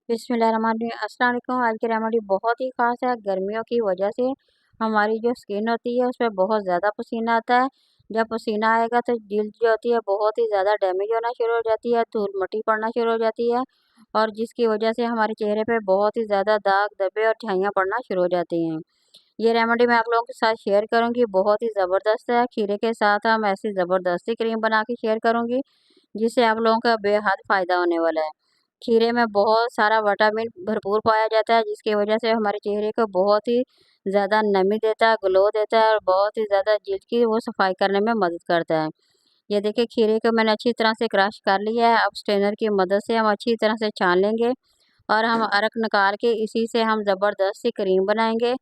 बिस्मिल्लाहिर्रहमानिर्रहीम। अस्सलाम वालेकुम। आज की रेमेडी बहुत ही ख़ास है। गर्मियों की वजह से हमारी जो स्किन होती है उसमें बहुत ज़्यादा पसीना आता है। जब पसीना आएगा तो जल्द जो होती है बहुत ही ज़्यादा डैमेज होना शुरू हो जाती है, धूल मिट्टी पड़ना शुरू हो जाती है और जिसकी वजह से हमारे चेहरे पे बहुत ही ज़्यादा दाग धब्बे और छाइयाँ पड़ना शुरू हो जाती हैं। ये रेमेडी मैं आप लोगों के साथ शेयर करूँगी, बहुत ही ज़बरदस्त है। खीरे के साथ हम ऐसी ज़बरदस्ती क्रीम बना के शेयर करूँगी जिससे आप लोगों का बेहद फ़ायदा होने वाला है। खीरे में बहुत सारा विटामिन भरपूर पाया जाता है जिसकी वजह से हमारे चेहरे को बहुत ही ज़्यादा नमी देता है, ग्लो देता है और बहुत ही ज़्यादा जिल्द की वो सफाई करने में मदद करता है। ये देखिए खीरे को मैंने अच्छी तरह से क्रश कर लिया है। अब स्ट्रेनर की मदद से हम अच्छी तरह से छान लेंगे और हम अरक निकाल के इसी से हम ज़बरदस्त सी क्रीम बनाएंगे।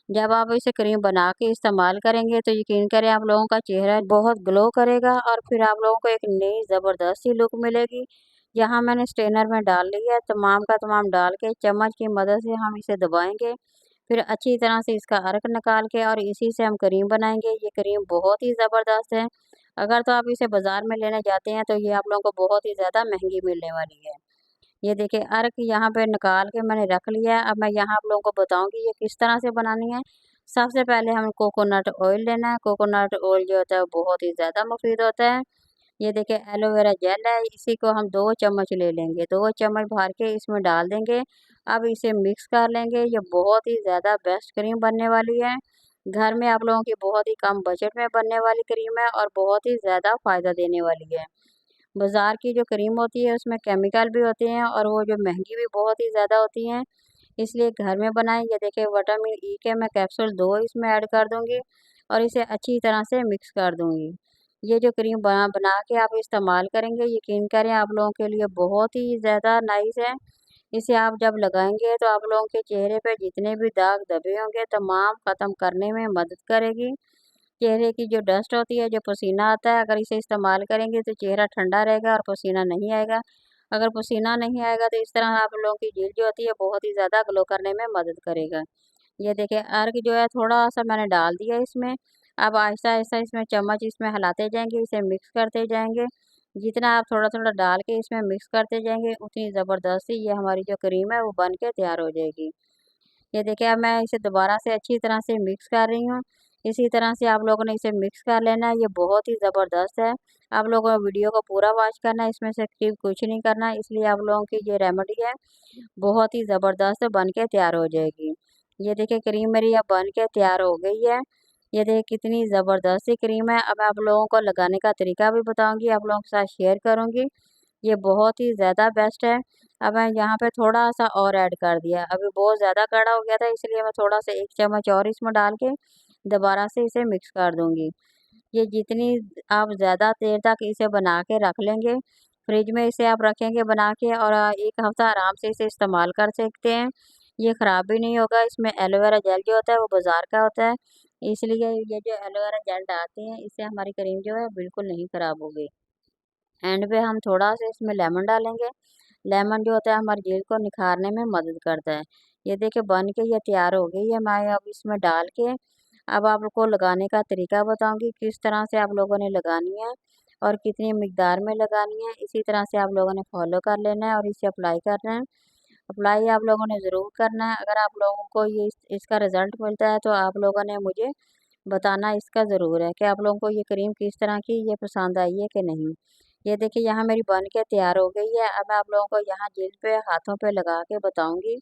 जब आप इसे क्रीम बना के इस्तेमाल करेंगे तो यकीन करें आप लोगों का चेहरा बहुत ग्लो करेगा और फिर आप लोगों को एक नई ज़बरदस्त सी लुक मिलेगी। यहाँ मैंने स्ट्रेनर में डाल लिया है, तमाम का तमाम डाल के चम्मच की मदद से हम इसे दबाएंगे। फिर अच्छी तरह से इसका अर्क निकाल के और इसी से हम क्रीम बनाएंगे। ये क्रीम बहुत ही ज़बरदस्त है। अगर तो आप इसे बाज़ार में लेने जाते हैं तो ये आप लोगों को बहुत ही ज़्यादा महंगी मिलने वाली है। ये देखिए अर्क यहाँ पे निकाल के मैंने रख लिया है। अब मैं यहाँ आप लोगों को बताऊंगी ये किस तरह से बनानी है। सबसे पहले हमें कोकोनट ऑयल लेना है। कोकोनट ऑयल जो होता है वो बहुत ही ज़्यादा मुफीद होता है। ये देखिए एलोवेरा जेल है, इसी को हम 2 चम्मच ले लेंगे, 2 चम्मच भर के इसमें डाल देंगे। अब इसे मिक्स कर लेंगे। ये बहुत ही ज़्यादा बेस्ट क्रीम बनने वाली है। घर में आप लोगों की बहुत ही कम बजट में बनने वाली क्रीम है और बहुत ही ज़्यादा फ़ायदा देने वाली है। बाज़ार की जो क्रीम होती है उसमें केमिकल भी होते हैं और वो जो महंगी भी बहुत ही ज़्यादा होती हैं, इसलिए घर में बनाएं। ये देखिए विटामिन ई के मैं कैप्सूल 2 इसमें ऐड कर दूंगी और इसे अच्छी तरह से मिक्स कर दूंगी। ये जो क्रीम बना बना के आप इस्तेमाल करेंगे यकीन करें आप लोगों के लिए बहुत ही ज़्यादा नाइस है। इसे आप जब लगाएंगे तो आप लोगों के चेहरे पे जितने भी दाग धब्बे होंगे तमाम ख़त्म करने में मदद करेगी। चेहरे की जो डस्ट होती है, जो पसीना आता है, अगर इसे इस्तेमाल करेंगे तो चेहरा ठंडा रहेगा और पसीना नहीं आएगा। अगर पसीना नहीं आएगा तो इस तरह आप लोगों की जल्द जो होती है बहुत ही ज़्यादा ग्लो करने में मदद करेगा। ये देखिए अर्क जो है थोड़ा-सा मैंने डाल दिया इसमें। अब आहिस्ता-आहिस्ता इसमें चम्मच इसमें हिलाते जाएँगे, इसे मिक्स करते जाएँगे। जितना आप थोड़ा-थोड़ा डाल के इसमें मिक्स करते जाएँगे उतनी ज़बरदस्ती ये हमारी जो क्रीम है वो बन के तैयार हो जाएगी। ये देखिए अब मैं इसे दोबारा से अच्छी तरह से मिक्स कर रही हूँ। इसी तरह से आप लोगों ने इसे मिक्स कर लेना है, ये बहुत ही ज़बरदस्त है। आप लोगों को वीडियो को पूरा वॉच करना है, इसमें से स्किप कुछ नहीं करना है, इसलिए आप लोगों की ये रेमेडी है, बहुत ही ज़बरदस्त बन के तैयार हो जाएगी। ये देखिए क्रीम मेरी अब बन के तैयार हो गई है। ये देखिए कितनी ज़बरदस्त सी क्रीम है। अब मैं आप लोगों को लगाने का तरीका भी बताऊँगी, आप लोगों के साथ शेयर करूँगी। ये बहुत ही ज़्यादा बेस्ट है। अब मैं यहाँ पे थोड़ा-सा और ऐड कर दिया। अभी बहुत ज़्यादा गाढ़ा हो गया था इसलिए मैं थोड़ा-सा 1 चम्मच और इसमें डाल के दोबारा से इसे मिक्स कर दूँगी। ये जितनी आप ज़्यादा देर तक इसे बना के रख लेंगे, फ्रिज में इसे आप रखेंगे बना के और 1 हफ़्ता आराम से इसे इस्तेमाल कर सकते हैं। ये ख़राब भी नहीं होगा। इसमें एलोवेरा जेल जो होता है वो बाज़ार का होता है, इसलिए ये जो एलोवेरा जेल डालते हैं इससे हमारी क्रीम जो है बिल्कुल नहीं ख़राब होगी। एंड पे हम थोड़ा-सा इसमें लेमन डालेंगे। लेमन जो होता है हमारी जेल को निखारने में मदद करता है। ये देखिए बन के ये तैयार हो गई है। मैं अब इसमें डाल के अब आपको लगाने का तरीका बताऊँगी, किस तरह से आप लोगों ने लगानी है और कितनी मिकदार में लगानी है। इसी तरह से आप लोगों ने फॉलो कर लेना है और इसे अप्लाई करना है। अप्लाई आप लोगों ने ज़रूर करना है। अगर आप लोगों को ये इसका रिज़ल्ट मिलता है तो आप लोगों ने मुझे बताना इसका ज़रूर है कि आप लोगों को ये क्रीम किस तरह की ये पसंद आई है कि नहीं। ये देखिए यहाँ मेरी बन के तैयार हो गई है। अब मैं आप लोगों को यहाँ जेल पे हाथों पे लगा के बताऊँगी।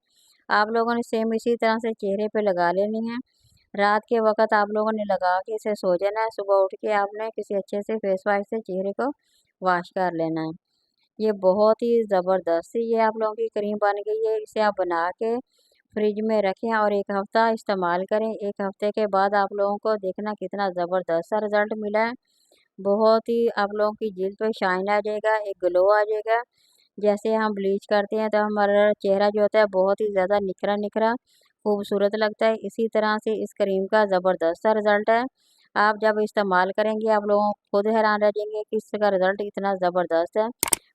आप लोगों ने सेम इसी तरह से चेहरे पे लगा लेनी है। रात के वक़्त आप लोगों ने लगा के इसे सो जाना है। सुबह उठ के आपने किसी अच्छे से फेस वाश से चेहरे को वॉश कर लेना है। ये बहुत ही ज़बरदस्त सी ये आप लोगों की क्रीम बन गई है। इसे आप बना के फ्रिज में रखें और 1 हफ़्ता इस्तेमाल करें। 1 हफ़्ते के बाद आप लोगों को देखना कितना ज़बरदस्त सा रिज़ल्ट मिला है। बहुत ही आप लोगों की जिल्द पे शाइन आ जाएगा, एक ग्लो आ जाएगा। जैसे हम ब्लीच करते हैं तो हमारा चेहरा जो होता है बहुत ही ज़्यादा निखरा-निखरा खूबसूरत लगता है। इसी तरह से इस क्रीम का ज़बरदस्त सा रिज़ल्ट है। आप जब इस्तेमाल करेंगे आप लोगों खुद हैरान रह जाएंगे कि इसका रिज़ल्ट इतना ज़बरदस्त है।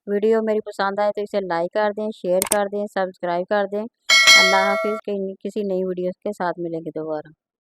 वीडियो मेरी पसंद आए तो इसे लाइक कर दें, शेयर कर दें, सब्सक्राइब कर दें। अल्लाह हाफ़िज़। किसी नई वीडियो के साथ मिलेंगे दोबारा।